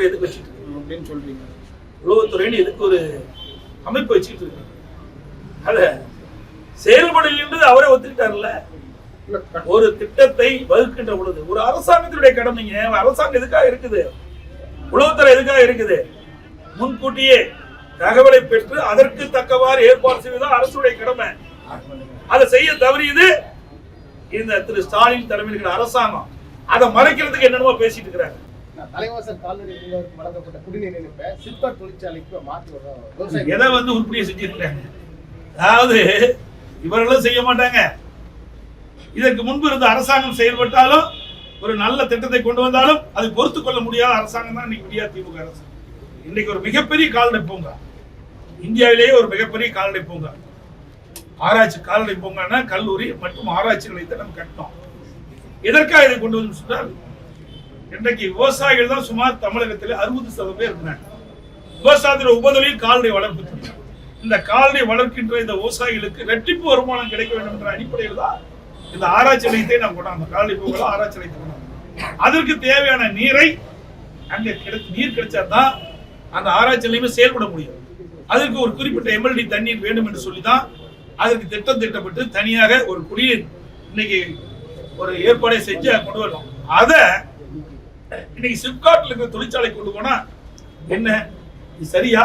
உளவுத்துறை எதுக்கு வச்சுட்டு இருக்கணும் அப்படின்னு சொல்றீங்க? உளவுத்துறைன்னு எதுக்கு ஒரு அமைப்பு வச்சுட்டு இருக்கீங்க? அத செயல்படல் அவரே ஒத்துக்கிட்டார்ல. ஒரு திட்டத்தை வகுக்கின்ற பொழுது ஒரு அரசாங்கத்தினுடைய கடமைங்க. அரசாங்கம் எதுக்காக இருக்குது? உளவுத்துறை எதுக்காக இருக்குது? முன்கூட்டியே தகவலை பெற்று அதற்கு தக்கவாறு ஏற்பாடு செய்வதுதான் அரசுடைய கடமை. அதை செய்ய தவறியது இந்த திரு ஸ்டாலின் தலைமையில் அரசாங்கம். அதை மறைக்கிறதுக்கு என்னென்னமோ பேசிட்டு இருக்கிறாங்க. தலைவாசல் கால்நடை வழங்கப்பட்ட குடிநீர் இணைப்பை சிப்காட் தொழிற்சாலைக்கு மாற்றி எதை உருப்படியை செஞ்சிருக்காங்க. அதாவது இவர்களும் செய்ய மாட்டாங்க. இதற்கு முன்பு இருந்த அரசாங்கம் செயல்பட்டாலும் ஒரு நல்ல திட்டத்தை கொண்டு வந்தாலும் அதை பொறுத்துக் கொள்ள முடியாத அரசாங்கம் தான் இன்னைக்கு விடியா திமுக அரசு. இன்னைக்கு ஒரு மிகப்பெரிய கால்நடை பூங்கா, இந்தியாவிலேயே ஒரு மிகப்பெரிய கால்நடை பூங்கா, ஆராய்ச்சி கால்நடை பூங்கான கல்லூரி மற்றும் ஆராய்ச்சி நிலையத்தை நம்ம கட்டணும். எதற்காக இதை கொண்டு வந்து சொன்னால், இன்றைக்கு விவசாயிகள் தான் சுமார் தமிழகத்தில் 60% பேர் இருக்கிறாங்க. விவசாயத்தில் உபதொழில் கால்நடை வளர்ப்பு. இந்த கால்நடை வளர்க்கின்ற இந்த விவசாயிகளுக்கு இரட்டிப்பு வருமானம் கிடைக்க வேண்டும் என்ற அடிப்படையில் தான் இந்த ஆராய்ச்சி நிலையத்தை நாம் கொண்டாந்தோம். கால்நடை பூங்கா ஆராய்ச்சி நிலையத்தை கொண்டாந்தோம். அதற்கு தேவையான நீரை அங்க நீர் கிடைச்சாதான் அந்த ஆராய்ச்சி நிலையமே செயல்பட முடியும். அதற்கு ஒரு குறிப்பிட்ட MLD தண்ணீர் வேண்டும் என்று சொல்லிதான் அதற்கு திட்டம் திட்டப்பட்டு தனியாக ஒரு குடிநீர் இன்னைக்கு ஒரு ஏற்பாடை செஞ்சு கொண்டு வரணும். அதை இன்னைக்கு சிப்காட்ல இருக்கிற தொழிற்சாலை கொண்டு போனா என்ன இது சரியா?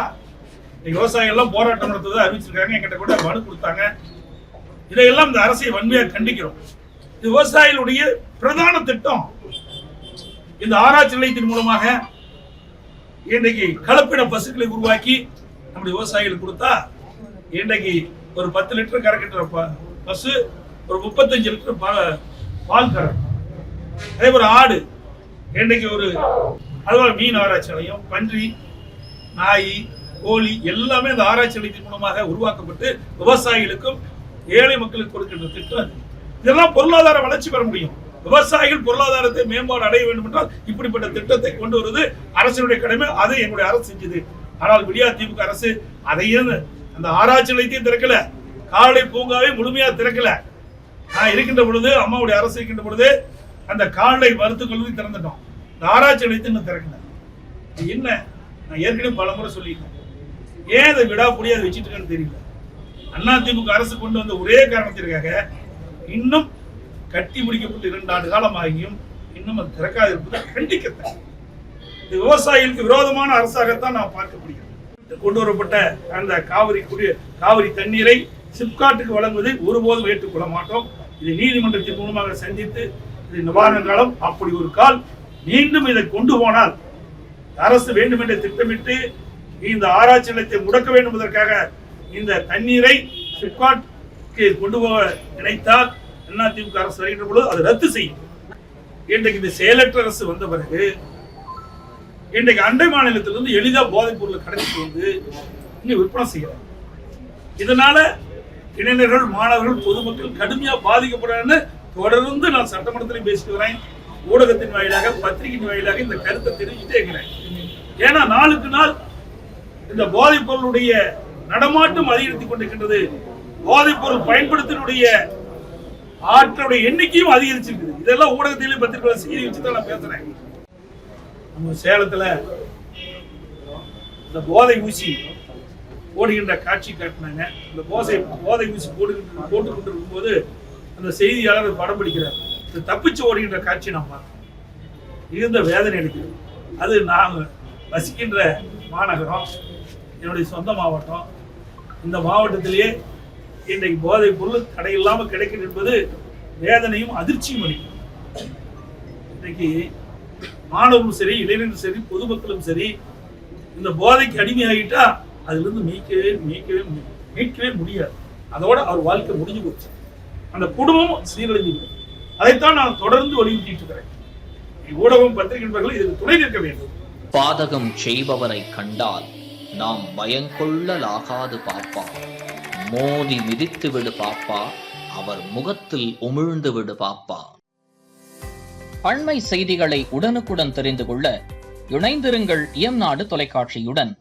விவசாயிகள் எல்லாம் போராட்டம் நடத்துவதை அறிவிச்சிருக்காங்க. என்கிட்ட கூட மனு கொடுத்தாங்க. இதையெல்லாம் இந்த அரசை வன்மையாக கண்டிக்கிறோம். இது விவசாயிகளுடைய பிரதான திட்டம். இந்த ஆராய்ச்சி நிலையத்தின் மூலமாக இன்றைக்கு கலப்பின பசுக்களை உருவாக்கி நம்முடைய விவசாயிகளுக்கு கொடுத்தா இன்றைக்கு ஒரு 10 லிட்டர் கறக்கின்ற பசு ஒரு 35 லிட்டர் பால் கறக்கும். அதே போல ஆடு இன்றைக்கு ஒரு அதுபோல மீன் ஆராய்ச்சி நிலையம், பன்றி, நாய், கோழி எல்லாமே இந்த ஆராய்ச்சி நிலையத்தின் மூலமாக உருவாக்கப்பட்டு விவசாயிகளுக்கும் ஏழை மக்களுக்கு கொடுக்கின்ற திட்டம். இதெல்லாம் பொருளாதார வளர்ச்சி பெற முடியும். விவசாயிகள் பொருளாதாரத்தை மேம்பாடு அடைய வேண்டும் என்றால் இப்படிப்பட்ட திட்டத்தை கொண்டு வருவது அரசினுடைய கடமை. அதை எங்களுடைய அரசு செஞ்சது. ஆனால் விடியா திமுக அரசு அதையும் அந்த ஆராய்ச்சி நிலையத்தையும் திறக்கல, கால்நடை பூங்காவை முழுமையா திறக்கல. நான் இருக்கின்ற பொழுது, அம்மாவுடைய அரசு இருக்கின்ற பொழுது அந்த கால்நடை மருத்துவக் கல்லூரி திறந்துட்டோம். இந்த ஆராய்ச்சி நிலையத்தை இன்னும் திறக்கல. என்ன நான் ஏற்கனவே பல முறை சொல்லிட்டேன். ஏன் அதை விடாப்படியா அதை வச்சுட்டு இருக்கேன்னு தெரியல. அதிமுக அரசு கொண்டு வந்த ஒரே காரணத்திற்காக இன்னும் கட்டி முடிக்கப்பட்டு 2 ஆண்டு காலம் ஆகியும் இன்னும் அது திறக்காது இருப்பதை கண்டிக்கத்தான். இது விவசாயிகளுக்கு விரோதமான அரசாகத்தான் நாம் பார்க்கப்படுகிறது. கொண்டு வரப்பட்ட அந்த காவிரி தண்ணீரை சிப்காட்டுக்கு வழங்குவதை ஒருபோதும் ஏற்றுக்கொள்ள மாட்டோம். இதை நீதிமன்றத்தின் மூலமாக சந்தித்து இது நிவாரண காலம். அப்படி ஒரு கால் மீண்டும் இதை கொண்டு போனால் அரசு வேண்டும் என்று திட்டமிட்டு இந்த ஆராய்ச்சி நிலையத்தை முடக்க வேண்டும் என்பதற்காக இந்த தண்ணீரை சிப்காட்டுக்கு கொண்டு போக நினைத்தால் அதிமுக அரசு வருகின்ற பொழுது அதை ரத்து செய்யும். இன்றைக்கு இந்த செயலற்ற அரசு வந்த பிறகு இன்றைக்கு அண்டை மாநிலத்திலிருந்து எளிதா போதைப் பொருளை கடத்திட்டு வந்து இங்க விற்பனை செய்யறாங்க. இதனால இளைஞர்கள், மாணவர்கள், பொதுமக்கள் கடுமையா பாதிக்கப்படுறான்னு தொடர்ந்து நான் சட்டமன்றத்திலையும் பேசிட்டு வரேன். ஊடகத்தின் வாயிலாக, பத்திரிகையின் வாயிலாக இந்த கருத்தை தெரிவிச்சுட்டே இருக்கிறேன். ஏன்னா நாளுக்கு நாள் இந்த போதைப் பொருளுடைய நடமாட்டம் அதிகரித்துக் கொண்டிருக்கின்றது. போதைப் பொருள் பயன்படுத்தினுடைய ஆட்களுடைய எண்ணிக்கையும் அதிகரிச்சிருக்குது. இதெல்லாம் ஊடகத்திலையும் பத்திரிகையில செய்தி வச்சுதான் நான் பேசுறேன். நம்ம சேலத்துல இந்த போதை ஊசி போடுகின்ற காட்சி காட்டினாங்க. இந்த போதை ஊசி போட்டுக் கொண்டிருக்கும் போது அந்த செய்தியாளர் படம் பிடிக்கிறார். இந்த தப்பிச்சு ஓடுகின்ற காட்சி நான் பார்த்தேன். இருந்த வேதனை அளிக்கிறது. அது நான் வசிக்கின்ற மாநகரம், என்னுடைய சொந்த மாவட்டம். இந்த மாவட்டத்திலேயே இன்றைக்கு போதைப் பொருள் தடை இல்லாமல் கிடைக்கும் என்பது வேதனையும் அதிர்ச்சியும் அளிக்கும். இன்னைக்கு மாணவர்களும் சரி, இளைஞர்களும் சரி, பொதுமக்களும் சரி இந்த போதைக்கு அடிமையாகிட்டா அதுல இருந்து மீட்கவே முடியாது. அதோட அவர் வாழ்க்கை முடிஞ்சு போச்சு. அந்த குடும்பம் சீரழிஞ்சு போகும். அதைத்தான் நான் தொடர்ந்து வலியுறுத்திட்டு இருக்கிறேன். ஊடகம், பத்திரிகை நண்பர்கள் இதற்கு துணை நிற்க வேண்டும். பாதகம் செய்பவரை கண்டால் நாம் பயங்கொள்ளலாகாது பாப்பா. மோதி மிதித்து விடு பாப்பா, அவர் முகத்தில் உமிழ்ந்து விடு பாப்பா. அண்மை செய்திகளை உடனுக்குடன் தெரிந்து கொள்ள இணைந்திருங்கள் இயம்நாடு தொலைக்காட்சியுடன்.